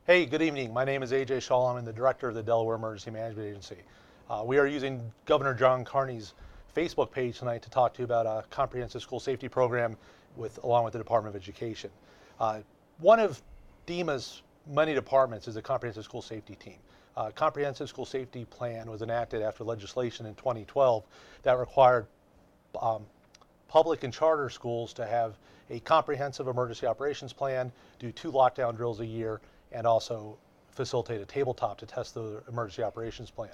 Hey, good evening. My name is AJ Schall. I'm the director of the Delaware Emergency Management Agency. We are using Governor John Carney's Facebook page tonight to talk to you about a comprehensive school safety program along with the Department of Education. One of DEMA's many departments is a comprehensive school safety team. Comprehensive school safety plan was enacted after legislation in 2012 that required public and charter schools to have a comprehensive emergency operations plan, do 2 lockdown drills a year, and also facilitate a tabletop to test the emergency operations plan.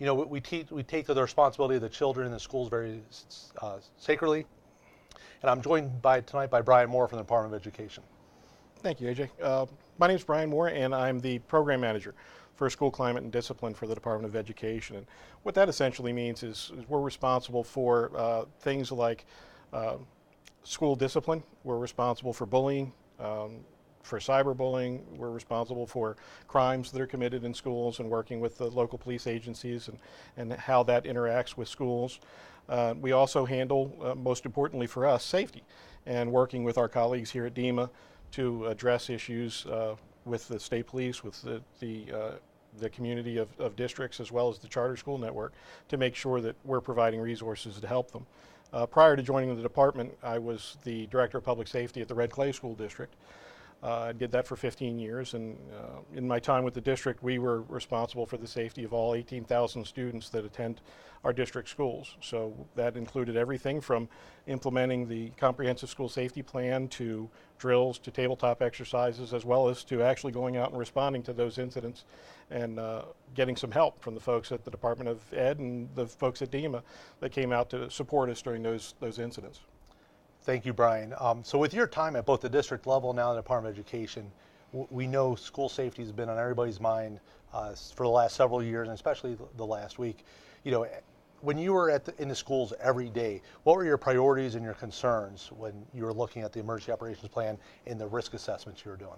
We take the responsibility of the children in the schools very sacredly, and I'm joined tonight by Brian Moore from the Department of Education. Thank you, AJ. My name is Brian Moore, and I'm the program manager for school climate and discipline for the Department of Education. And what that essentially means is we're responsible for things like school discipline. We're responsible for bullying, for cyberbullying. We're responsible for crimes that are committed in schools and working with the local police agencies and how that interacts with schools. We also handle, most importantly for us, safety, and working with our colleagues here at DEMA to address issues with the state police, with the community of districts, as well as the charter school network, to make sure that we're providing resources to help them. Prior to joining the department, I was the director of public safety at the Red Clay School District. I did that for 15 years, and in my time with the district, we were responsible for the safety of all 18,000 students that attend our district schools. So that included everything from implementing the comprehensive school safety plan to drills to tabletop exercises, as well as to actually going out and responding to those incidents and getting some help from the folks at the Department of Ed and the folks at DEMA that came out to support us during those incidents. Thank you, Brian. So with your time at both the district level and now the Department of Education, we know school safety has been on everybody's mind for the last several years, and especially the last week. When you were in the schools every day, what were your priorities and your concerns when you were looking at the emergency operations plan and the risk assessments you were doing?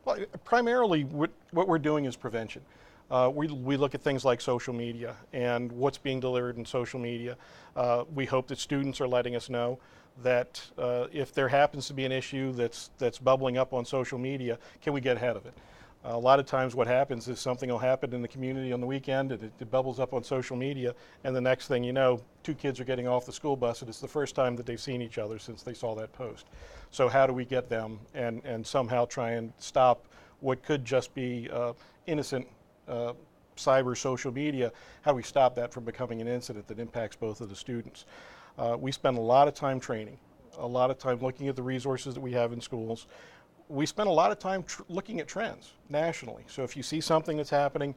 Well, primarily what we're doing is prevention. We look at things like social media and what's being delivered in social media. We hope that students are letting us know that if there happens to be an issue that's bubbling up on social media, can we get ahead of it? A lot of times what happens is something will happen in the community on the weekend and it bubbles up on social media, and the next thing you know, 2 kids are getting off the school bus and it's the first time that they've seen each other since they saw that post. So how do we get them and somehow try and stop what could just be innocent cyber social media? How do we stop that from becoming an incident that impacts both of the students? We spend a lot of time training, a lot of time looking at the resources that we have in schools. We spend a lot of time looking at trends nationally. So if you see something that's happening,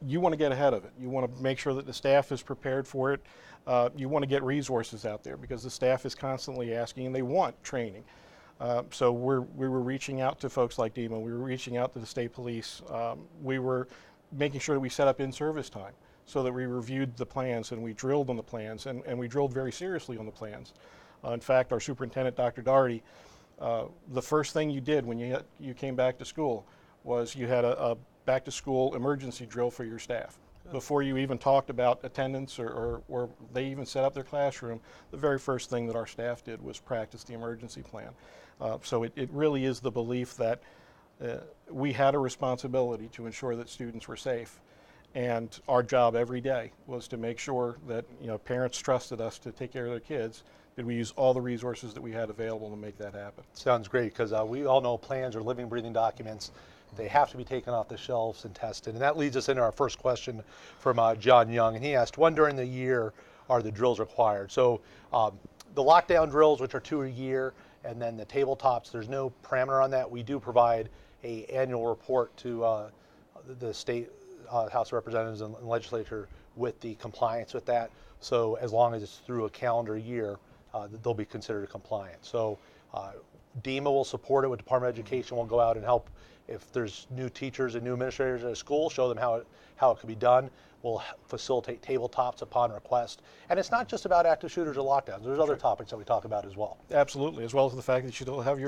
you want to get ahead of it. You want to make sure that the staff is prepared for it. You want to get resources out there because the staff is constantly asking and they want training. So we were reaching out to folks like DEMA. We were reaching out to the state police. We were making sure that we set up in-service time so that we reviewed the plans and we drilled on the plans, and we drilled very seriously on the plans. In fact, our superintendent, Dr. Daugherty, the first thing you did when you came back to school was you had a back-to-school emergency drill for your staff. Before you even talked about attendance or they even set up their classroom, the very first thing that our staff did was practice the emergency plan. So it really is the belief that we had a responsibility to ensure that students were safe. And our job every day was to make sure that parents trusted us to take care of their kids. Did we use all the resources that we had available to make that happen? Sounds great, because we all know plans are living, breathing documents. They have to be taken off the shelves and tested. And that leads us into our first question from John Young. And he asked, when during the year are the drills required? So the lockdown drills, which are 2 a year, and then the tabletops, there's no parameter on that. We do provide an annual report to the state House of Representatives and Legislature with the compliance with that. So as long as it's through a calendar year, they'll be considered compliant. So DEMA will support it with Department of Education. We'll go out and help if there's new teachers and new administrators at a school, show them how it could be done. We'll facilitate tabletops upon request. And it's not just about active shooters or lockdowns. There's other topics that we talk about as well. Absolutely, as well as the fact that you still have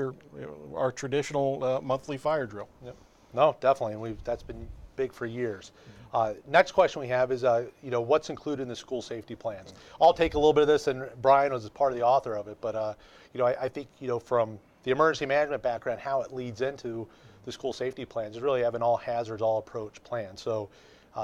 our traditional monthly fire drill. Yep. No, definitely, and that's been big for years. Next question we have is, what's included in the school safety plans? I'll take a little bit of this, and Brian was part of the author of it, but I think from the emergency management background, how it leads into the school safety plans is really have an all hazards, all approach plan. So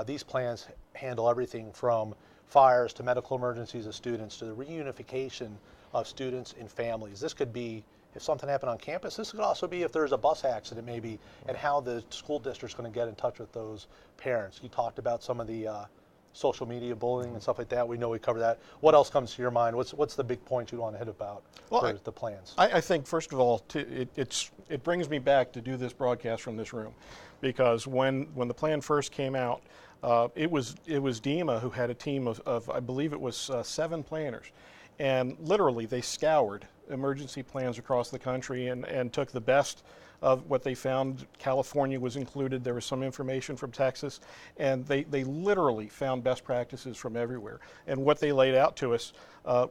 these plans handle everything from fires to medical emergencies of students to the reunification of students and families. This could be if something happened on campus. This could also be if there's a bus accident maybe, and how the school district's going to get in touch with those parents. You talked about some of the social media bullying and stuff like that. We know we cover that. What else comes to your mind? What's the big point you want to hit about for the plans? I think, first of all, it brings me back to do this broadcast from this room, because when the plan first came out, it was DEMA who had a team of I believe it was 7 planners, and literally they scoured emergency plans across the country and took the best of what they found. California was included. There was some information from Texas, and they literally found best practices from everywhere. And what they laid out to us,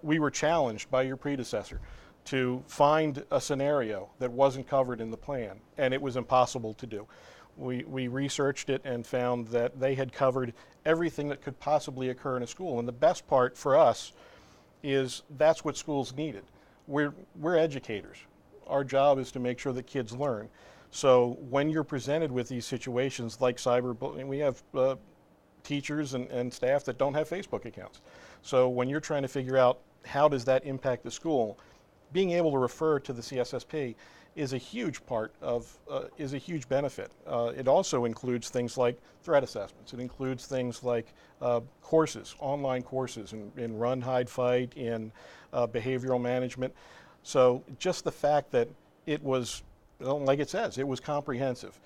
we were challenged by your predecessor to find a scenario that wasn't covered in the plan, and it was impossible to do. We researched it and found that they had covered everything that could possibly occur in a school. And the best part for us is that's what schools needed. We're educators. Our job is to make sure that kids learn. So when you're presented with these situations like cyberbullying, we have teachers and staff that don't have Facebook accounts. So when you're trying to figure out how does that impact the school, being able to refer to the CSSP is a huge part of, is a huge benefit. It also includes things like threat assessments. It includes things like courses, online courses in run, hide, fight, in behavioral management. So just the fact that it was, like it says, it was comprehensive.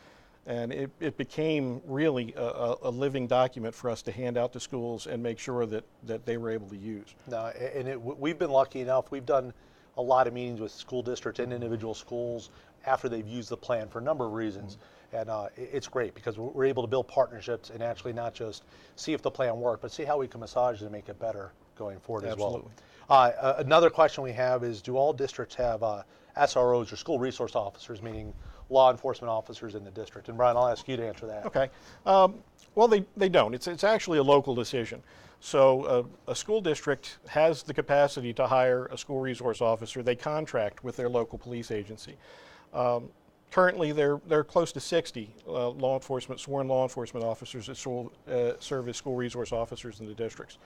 And it became really a living document for us to hand out to schools and make sure that they were able to use. No, and we've been lucky enough. We've done a lot of meetings with school districts and individual schools after they've used the plan for a number of reasons. And it's great because we're able to build partnerships and actually not just see if the plan worked, but see how we can massage it and make it better going forward as well. Another question we have is, do all districts have SROs or school resource officers, meaning law enforcement officers in the district? And Brian, I'll ask you to answer that. Okay. Well, they don't. It's actually a local decision. So a school district has the capacity to hire a school resource officer. They contract with their local police agency. Currently, there are close to 60 sworn law enforcement officers that serve as school resource officers in the districts.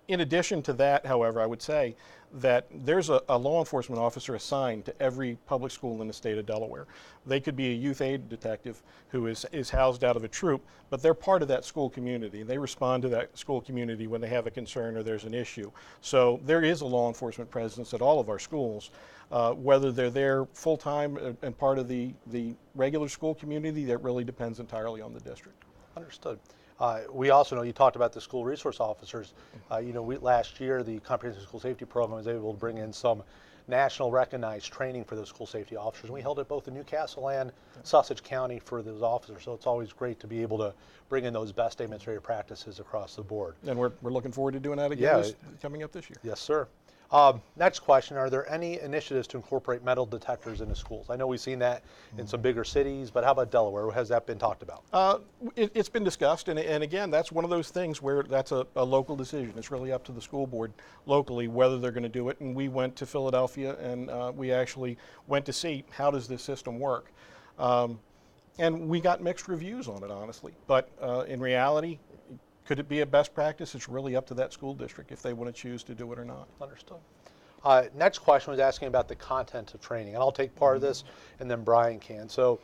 In addition to that, however, I would say that there's a law enforcement officer assigned to every public school in the state of Delaware. They could be a youth aid detective who is housed out of a troop, but they're part of that school community. They respond to that school community when they have a concern or there's an issue. So there is a law enforcement presence at all of our schools. Whether they're there full-time and part of the regular school community, that really depends entirely on the district. Understood. We also know you talked about the school resource officers. Last year the Comprehensive School Safety Program was able to bring in some national recognized training for those school safety officers. We held it both in Newcastle and Sussex County for those officers. So it's always great to be able to bring in those best demonstrated practices across the board. And we're looking forward to doing that again coming up this year. Yes, sir. Next question, are there any initiatives to incorporate metal detectors into schools? I know we've seen that in some bigger cities, but how about Delaware? Has that been talked about? It's been discussed, and again, that's one of those things where that's a local decision. It's really up to the school board locally whether they're going to do it. And we went to Philadelphia, and we actually went to see how does this system work. And we got mixed reviews on it, honestly. But in reality, could it be a best practice? It's really up to that school district if they want to choose to do it or not. Understood. Next question was asking about the content of training, and I'll take part of this, and then Brian can. So,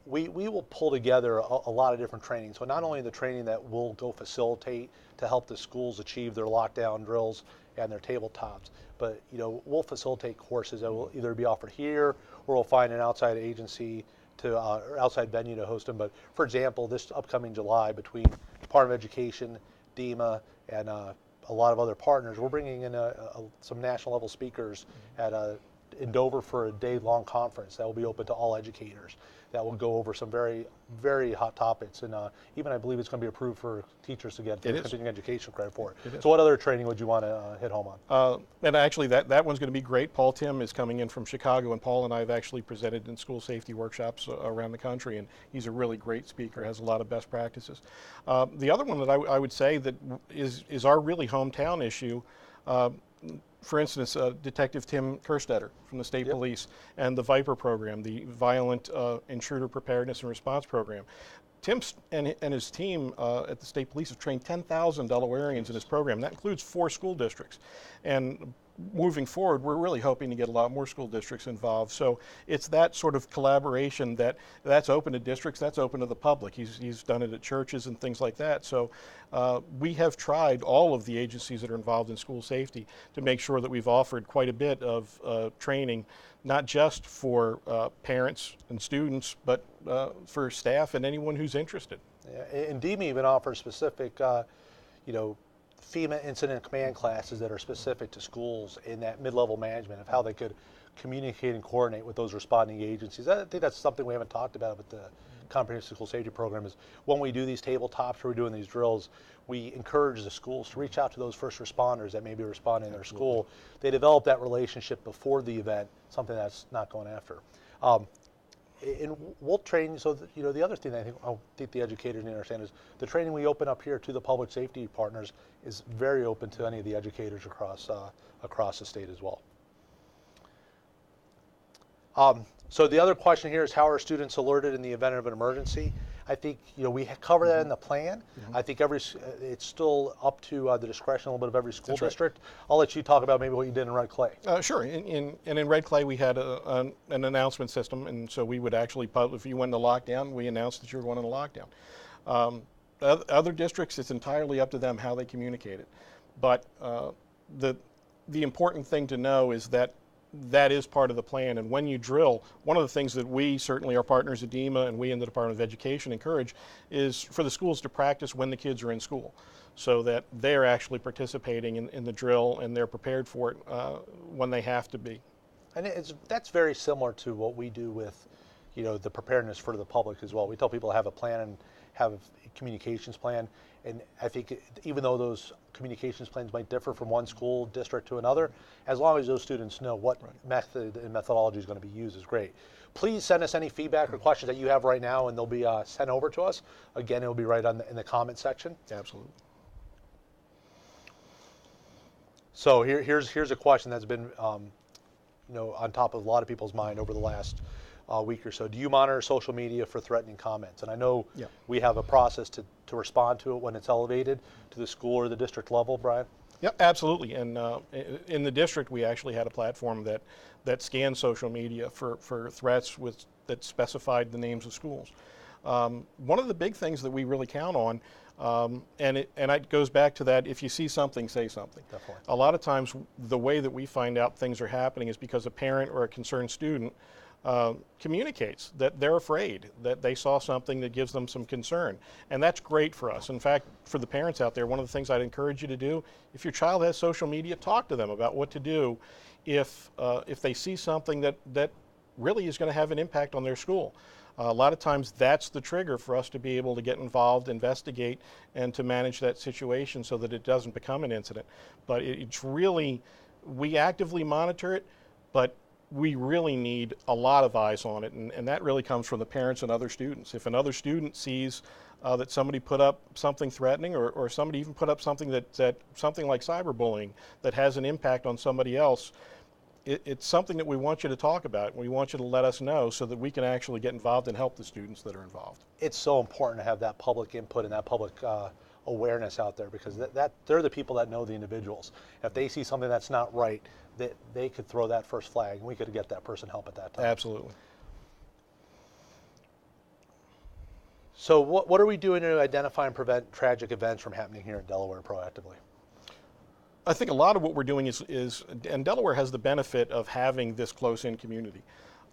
we will pull together a lot of different training. So not only the training that we'll go facilitate to help the schools achieve their lockdown drills and their tabletops, but we'll facilitate courses that will either be offered here or we'll find an outside agency or outside venue to host them. But for example, this upcoming July between Department of Education, DEMA, and a lot of other partners, we're bringing in some national level speakers in Dover for a day-long conference that will be open to all educators. That will go over some very, very hot topics, and even I believe it's going to be approved for teachers to get continuing education credit for it. So what other training would you want to hit home on? And actually that one's going to be great. Paul Tim is coming in from Chicago, and Paul and I have actually presented in school safety workshops around the country, and he's a really great speaker, has a lot of best practices. The other one that I would say that is our really hometown issue, for instance, Detective Tim Kerstetter from the State Police and the VIPER program, the Violent Intruder Preparedness and Response Program. Tim and his team at the State Police have trained 10,000 Delawareans in this program. That includes 4 school districts. And moving forward, we're really hoping to get a lot more school districts involved. So it's that sort of collaboration that's open to districts, that's open to the public. He's done it at churches and things like that. So we have tried, all of the agencies that are involved in school safety, to make sure that we've offered quite a bit of training, not just for parents and students, but for staff and anyone who's interested. Yeah, and DEMA even offers specific, FEMA incident command classes that are specific to schools in that mid-level management of how they could communicate and coordinate with those responding agencies. I think that's something we haven't talked about with the Comprehensive School Safety Program is when we do these tabletops or we're doing these drills, we encourage the schools to reach out to those first responders that may be responding in their school. They develop that relationship before the event, something that's not going after. And we'll train, so that, the other thing I think the educators need to understand is the training we open up here to the public safety partners is very open to any of the educators across the state as well. So the other question here is, how are students alerted in the event of an emergency? I think we cover that in the plan. I think it's still up to the discretion a little bit of every school district. I'll let you talk about maybe what you did in Red Clay. Sure. In Red Clay, we had an announcement system, and so we would actually, if you went into lockdown, we announced that you were going into lockdown. Other districts, it's entirely up to them how they communicate it. But the important thing to know is that is part of the plan. And when you drill, one of the things that we, certainly our partners at DEMA and we in the Department of Education, encourage is for the schools to practice when the kids are in school, so that they're actually participating in the drill and they're prepared for it when they have to be. And that's very similar to what we do with the preparedness for the public as well. We tell people to have a plan and have a communications plan. And I think even though those communications plans might differ from one school district to another, as long as those students know what method and methodology is going to be used is great. Please send us any feedback or questions that you have right now, and they'll be sent over to us. Again, it'll be right in the comment section. Absolutely. So here's a question that's been on top of a lot of people's mind over the last week or so. Do you monitor social media for threatening comments? And I know we have a process to respond to it when it's elevated to the school or the district level, Brian? Yep, absolutely. And in the district, we actually had a platform that scanned social media for threats that specified the names of schools. One of the big things that we really count on, and it goes back to that, if you see something, say something. Definitely. A lot of times, the way that we find out things are happening is because a parent or a concerned student communicates that they're afraid, that they saw something that gives them some concern. And that's great for us. In fact, for the parents out there, one of the things I'd encourage you to do, if your child has social media, talk to them about what to do if they see something that really is going to have an impact on their school. A lot of times that's the trigger for us to be able to get involved, investigate, and to manage that situation so that it doesn't become an incident. But it's really, we actively monitor it, but we really need a lot of eyes on it, and that really comes from the parents and other students. If another student sees that somebody put up something threatening, or somebody even put up something that something like cyberbullying that has an impact on somebody else, it's something that we want you to talk about. We want you to let us know so that we can actually get involved and help the students that are involved. It's so important to have that public input and that public awareness out there, because they're the people that know the individuals. If they see something that's not right, they could throw that first flag, and we could get that person help at that time. Absolutely. So what are we doing to identify and prevent tragic events from happening here in Delaware proactively? I think a lot of what we're doing is and Delaware has the benefit of having this close-in community.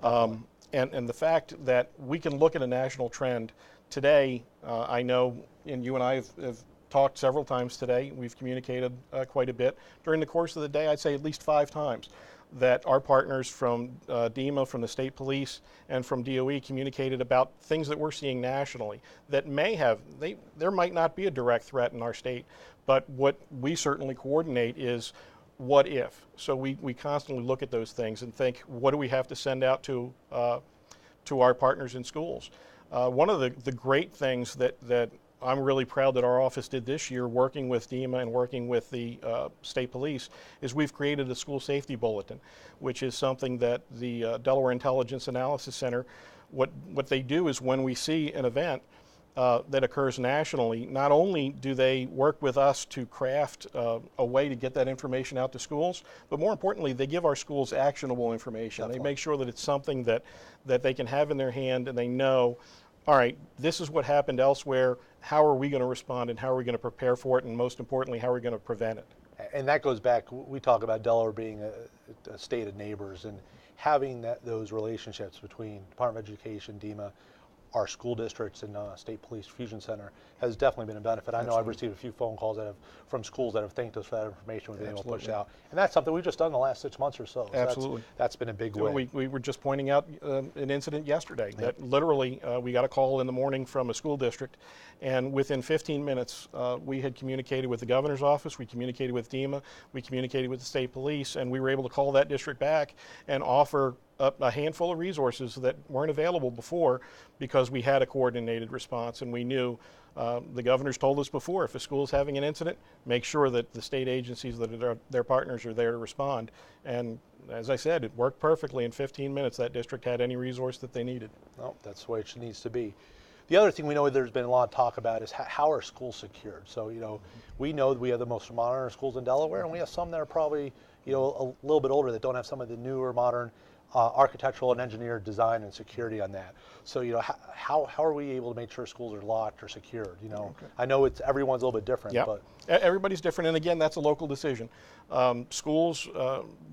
And the fact that we can look at a national trend today, I know, and you and I have talked several times today, we've communicated quite a bit. During the course of the day, I'd say at least 5 times that our partners from DEMA, from the State Police, and from DOE communicated about things that we're seeing nationally that may have, there might not be a direct threat in our state, but what we certainly coordinate is what if. So we constantly look at those things and think, what do we have to send out to our partners in schools? One of the great things that I'm really proud that our office did this year, working with DEMA and working with the state police, is we've created a school safety bulletin, which is something that the Delaware Intelligence Analysis Center, what they do is when we see an event that occurs nationally, not only do they work with us to craft a way to get that information out to schools, but more importantly, they give our schools actionable information. Definitely. They make sure that it's something that they can have in their hand and they know, all right, this is what happened elsewhere, how are we going to respond and how are we going to prepare for it, and most importantly, how are we going to prevent it? And that goes back, we talk about Delaware being a state of neighbors, and having those relationships between Department of Education, DEMA, our school districts, and State Police Fusion Center has definitely been a benefit. I know I've received a few phone calls from schools that have thanked us for that information we've been able to push out. And that's something we've just done in the last 6 months or so. Absolutely. That's been a big win. We were just pointing out an incident yesterday that literally we got a call in the morning from a school district, and within 15 minutes we had communicated with the governor's office, we communicated with DEMA, we communicated with the state police, and we were able to call that district back and offer a handful of resources that weren't available before, because we had a coordinated response and we knew the governor's told us before, if a school is having an incident, make sure that the state agencies that are their partners are there to respond. And as I said, it worked perfectly. In 15 minutes, that district had any resource that they needed. No, that's the way it needs to be. The other thing we know there's been a lot of talk about is how are schools secured. So, we know that we have the most modern schools in Delaware, and we have some that are probably, a little bit older that don't have some of the newer modern architectural and engineered design and security on that. So, how are we able to make sure schools are locked or secured? Okay. I know everyone's a little bit different, yep. but everybody's different, and again, that's a local decision. Schools,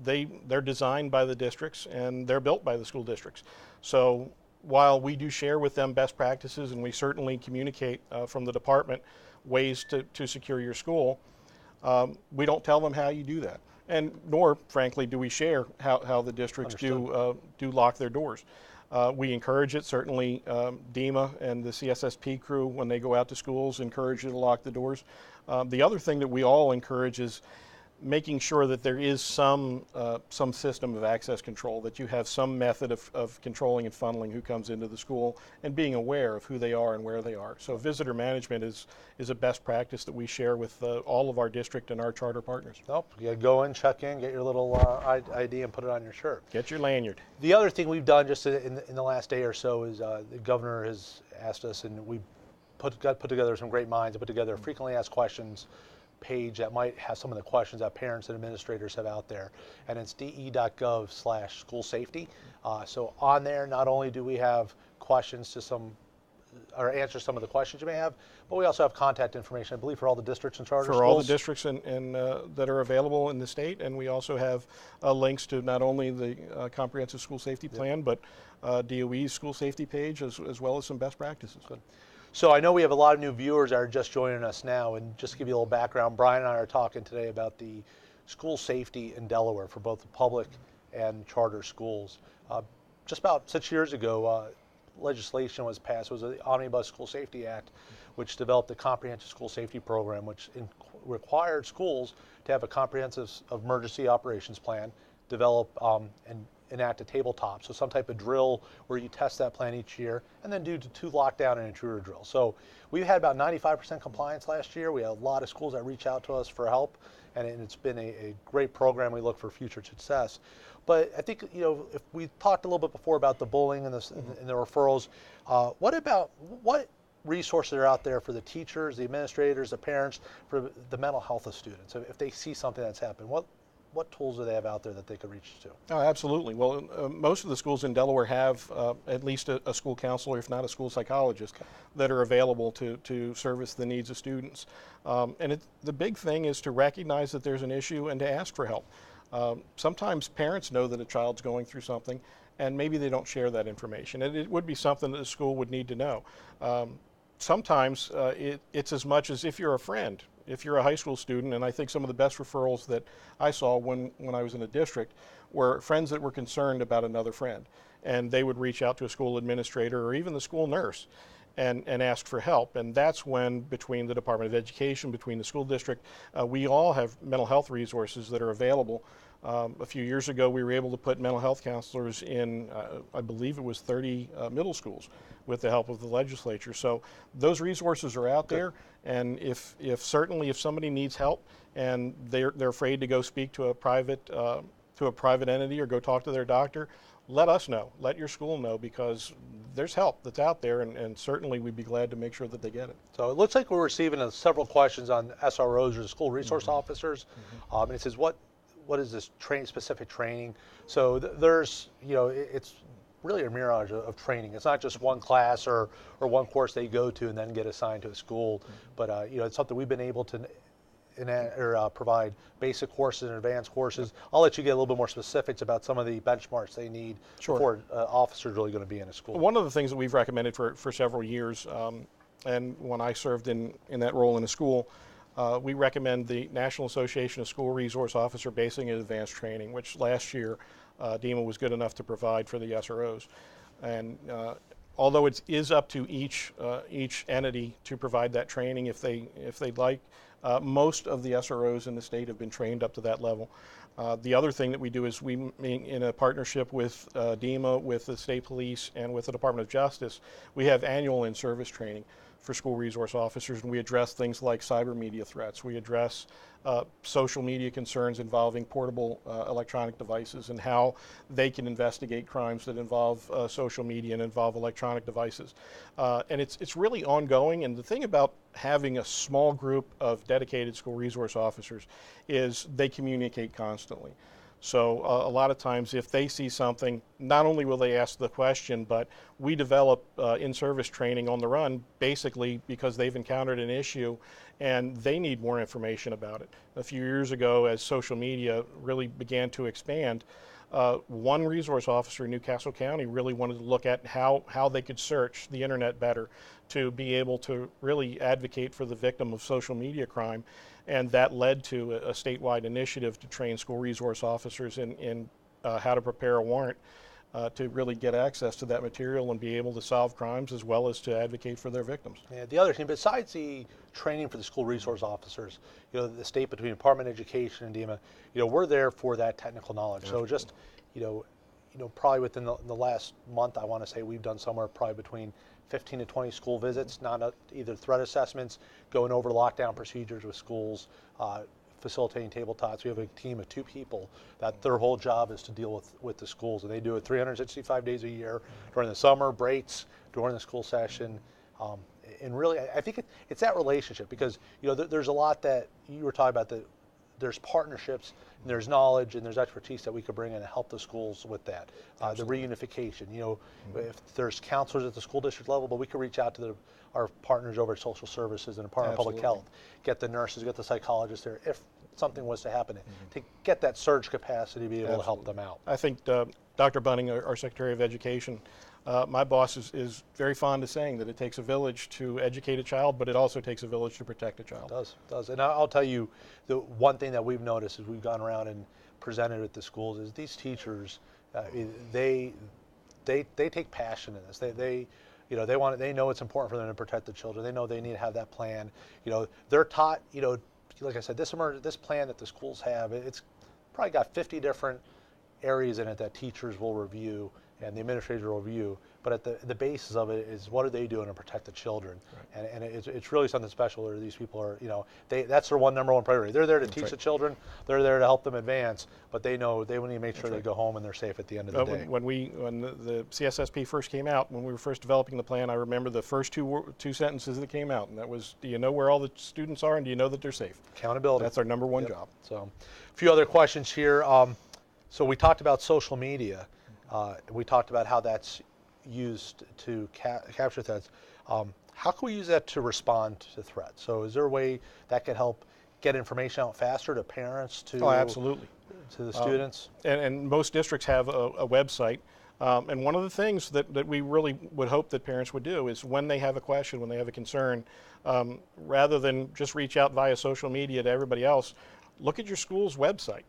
they're designed by the districts and they're built by the school districts. So while we do share with them best practices and we certainly communicate from the department ways to secure your school, we don't tell them how you do that. And nor, frankly, do we share how the districts do lock their doors. We encourage it. Certainly, DEMA and the CSSP crew, when they go out to schools, encourage you to lock the doors. The other thing that we all encourage is making sure that there is some system of access control, that you have some method of controlling and funneling who comes into the school and being aware of who they are and where they are. So visitor management is a best practice that we share with all of our district and our charter partners. Nope, you go in, check in, get your little ID and put it on your shirt. Get your lanyard. The other thing we've done just in the last day or so is the governor has asked us, and we put together some great minds and put together a frequently asked questions page that might have some of the questions that parents and administrators have out there, and it's de.gov/schoolsafety. So on there, not only do we have questions or answer some of the questions you may have, but we also have contact information, I believe, for all the districts and charter schools. For all the districts and that are available in the state, and we also have links to not only the comprehensive school safety plan, but DOE's school safety page, as well as some best practices. Good. So I know we have a lot of new viewers that are just joining us now, and just to give you a little background, Brian and I are talking today about the school safety in Delaware for both the public and charter schools. Just about 6 years ago, legislation was passed. It was the Omnibus School Safety Act, which developed the comprehensive school safety program, which required schools to have a comprehensive emergency operations plan, develop and enact a tabletop, so some type of drill where you test that plan each year, and then do 2 lockdown and intruder drills. So we've had about 95% compliance last year. We had a lot of schools that reach out to us for help, and it's been a great program. We look for future success. But I think, if we talked a little bit before about the bullying and the referrals, what resources are out there for the teachers, the administrators, the parents, for the mental health of students? If they see something that's happened, what tools do they have out there that they could reach to? Oh, absolutely. Well, most of the schools in Delaware have at least a school counselor, if not a school psychologist, that are available to service the needs of students. And the big thing is to recognize that there's an issue and to ask for help. Sometimes parents know that a child's going through something, and maybe they don't share that information. And it would be something that the school would need to know. Sometimes it's as much as if you're a friend. If you're a high school student, and I think some of the best referrals that I saw when I was in a district were friends that were concerned about another friend, and they would reach out to a school administrator or even the school nurse and ask for help. And that's when, between the Department of Education, between the school district, we all have mental health resources that are available A few years ago, we were able to put mental health counselors in, I believe it was 30 middle schools with the help of the legislature. So those resources are out there, and if certainly if somebody needs help and they're afraid to go speak to a private entity or go talk to their doctor, let us know, let your school know, because there's help that's out there, and certainly we'd be glad to make sure that they get it. So it looks like we're receiving several questions on SROs, or the school resource officers. And it says, what is this specific training? So there's, it's really a mirage of training. It's not just one class or one course they go to and then get assigned to a school, but it's something we've been able to provide basic courses and advanced courses. I'll let you get a little bit more specifics about some of the benchmarks they need before an officer's really going to be in a school. One of the things that we've recommended for several years, and when I served in that role in a school, we recommend the National Association of School Resource Officer Basic and Advanced Training, which last year DEMA was good enough to provide for the SROs. And although it is up to each entity to provide that training if they'd like, most of the SROs in the state have been trained up to that level. The other thing that we do is we, in a partnership with DEMA, with the state police, and with the Department of Justice, we have annual in-service training for school resource officers, and we address things like cyber media threats. We address social media concerns involving portable electronic devices and how they can investigate crimes that involve social media and involve electronic devices. And it's really ongoing, and the thing about having a small group of dedicated school resource officers is they communicate constantly. So a lot of times if they see something, not only will they ask the question, but we develop in-service training on the run basically because they've encountered an issue and they need more information about it. A few years ago, as social media really began to expand, one resource officer in Newcastle County really wanted to look at how they could search the internet better to be able to really advocate for the victim of social media crime. And that led to a statewide initiative to train school resource officers in how to prepare a warrant to really get access to that material and be able to solve crimes as well as to advocate for their victims. Yeah, the other thing, besides the training for the school resource officers, the state between Department of Education and DEMA, we're there for that technical knowledge. Absolutely. So just, probably within the last month, I want to say we've done somewhere probably between 15 to 20 school visits, either threat assessments, going over lockdown procedures with schools, facilitating tabletops. We have a team of 2 people that their whole job is to deal with the schools, and they do it 365 days a year during the summer breaks, during the school session. And really, I think it's that relationship, because there's a lot that you were talking about, that there's partnerships and there's knowledge and there's expertise that we could bring in and help the schools with that. The reunification, if there's counselors at the school district level, but we could reach out to our partners over at Social Services and Department of Public Health, get the nurses, get the psychologists there if something was to happen, to get that surge capacity to be able to help them out. I think Dr. Bunning, our Secretary of Education, my boss is very fond of saying that it takes a village to educate a child, but it also takes a village to protect a child. It does. And I'll tell you, the one thing that we've noticed as we've gone around and presented at the schools is these teachers, they take passion in this. They know it's important for them to protect the children. They know they need to have that plan. They're taught, like I said, this plan that the schools have, it's probably got 50 different areas in it that teachers will review and the administrator will review, but at the basis of it is what are they doing to protect the children, right. and it's really something special where these people are, that's their number one priority. They're there to teach the children, they're there to help them advance, but they know they need to make sure they go home and they're safe at the end of the day. When the CSSP first came out, when we were first developing the plan, I remember the first two sentences that came out, and that was, do you know where all the students are and do you know that they're safe? Accountability. That's our number one job. So a few other questions here. So we talked about social media. We talked about how that's used to capture threats. How can we use that to respond to threats? So is there a way that can help get information out faster to parents, absolutely, to the students? And most districts have a website. And one of the things that we really would hope that parents would do is when they have a question, when they have a concern, rather than just reach out via social media to everybody else, look at your school's website.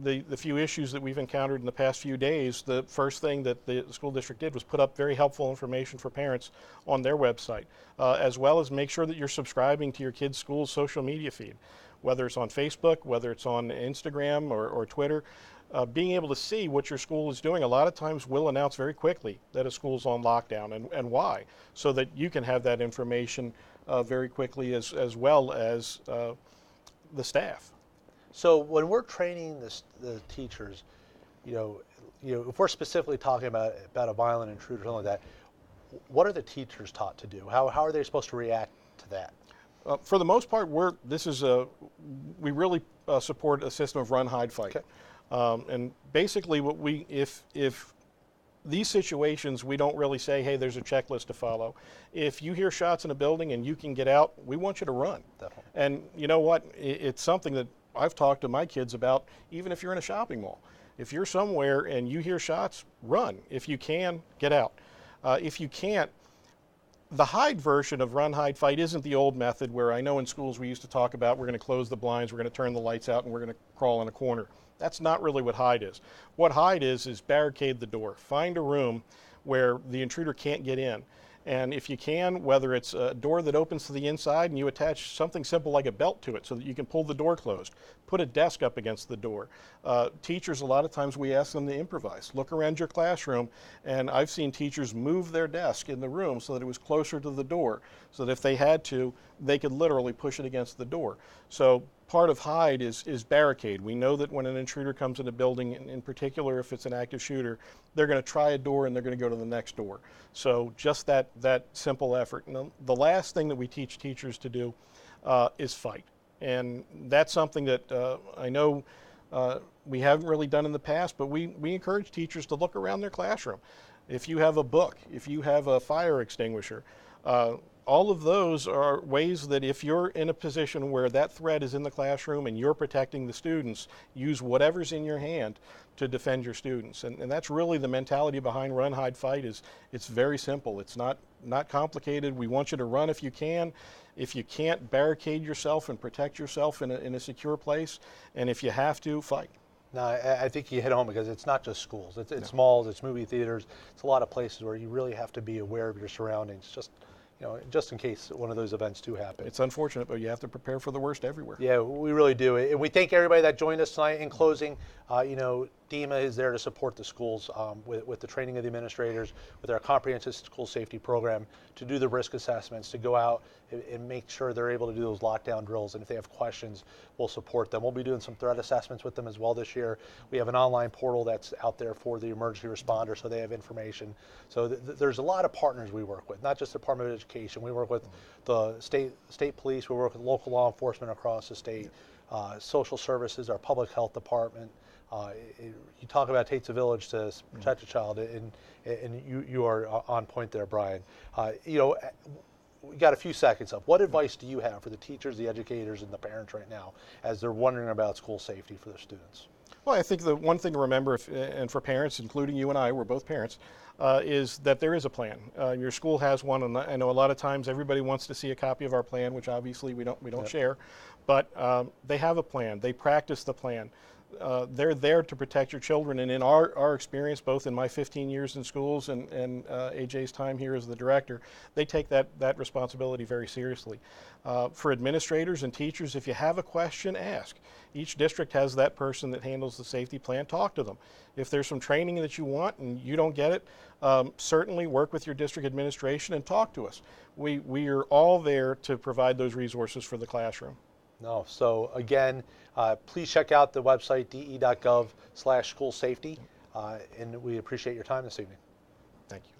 the few issues that we've encountered in the past few days, the first thing that the school district did was put up very helpful information for parents on their website, as well as make sure that you're subscribing to your kid's school's social media feed, whether it's on Facebook, whether it's on Instagram or Twitter. Being able to see what your school is doing, a lot of times will announce very quickly that a school's on lockdown and why, so that you can have that information very quickly as well as the staff. So when we're training the teachers, if we're specifically talking about a violent intruder or something like that, what are the teachers taught to do? How are they supposed to react to that? For the most part, we really support a system of run, hide, fight. Okay. And basically, if these situations, we don't really say, hey, there's a checklist to follow. If you hear shots in a building and you can get out, we want you to run. Definitely. And you know what? It's something that I've talked to my kids about, even if you're in a shopping mall. If you're somewhere and you hear shots, run. If you can, get out. If you can't, the hide version of run, hide, fight isn't the old method where I know in schools we used to talk about we're going to close the blinds, we're going to turn the lights out, and we're going to crawl in a corner. That's not really what hide is. What hide is barricade the door. Find a room where the intruder can't get in. And if you can, whether it's a door that opens to the inside and you attach something simple like a belt to it so that you can pull the door closed, put a desk up against the door. Teachers, a lot of times we ask them to improvise. Look around your classroom, and I've seen teachers move their desk in the room so that it was closer to the door, so that if they had to, they could literally push it against the door. So part of hide is barricade. We know that when an intruder comes in a building, in particular if it's an active shooter, they're going to try a door and they're going to go to the next door. So just that simple effort. And the last thing that we teach teachers to do is fight. And that's something that I know we haven't really done in the past, but we encourage teachers to look around their classroom. If you have a book, if you have a fire extinguisher, all of those are ways that if you're in a position where that threat is in the classroom and you're protecting the students, use whatever's in your hand to defend your students. And that's really the mentality behind run, hide, fight. It's very simple. It's not complicated. We want you to run if you can. If you can't, barricade yourself and protect yourself in a secure place. And if you have to, fight. No, I think you hit home because it's not just schools. It's malls, it's movie theaters. It's a lot of places where you really have to be aware of your surroundings. Just in case one of those events do happen. It's unfortunate, but you have to prepare for the worst everywhere. Yeah, we really do. And we thank everybody that joined us tonight. In closing, DEMA is there to support the schools with the training of the administrators, with our comprehensive school safety program, to do the risk assessments, to go out and make sure they're able to do those lockdown drills. And if they have questions, we'll support them. We'll be doing some threat assessments with them as well this year. We have an online portal that's out there for the emergency responder, so they have information. So there's a lot of partners we work with, not just the Department of Education. We work with the state police. We work with local law enforcement across the state, social services, our public health department. You talk about it takes a village to protect a child, and you are on point there, Brian. We got a few seconds up. What advice do you have for the teachers, the educators, and the parents right now as they're wondering about school safety for their students? Well, I think the one thing to remember, and for parents, including you and I, we're both parents, is that there is a plan. Your school has one, and I know a lot of times everybody wants to see a copy of our plan, which obviously we don't share, but they have a plan. They practice the plan. They're there to protect your children, and in our experience, both in my 15 years in schools and AJ's time here as the director, they take that responsibility very seriously. For administrators and teachers, if you have a question, ask. Each district has that person that handles the safety plan. Talk to them. If there's some training that you want and you don't get it, certainly work with your district administration and talk to us. We are all there to provide those resources for the classroom. No, so again, please check out the website, de.gov/schoolsafety, and we appreciate your time this evening. Thank you.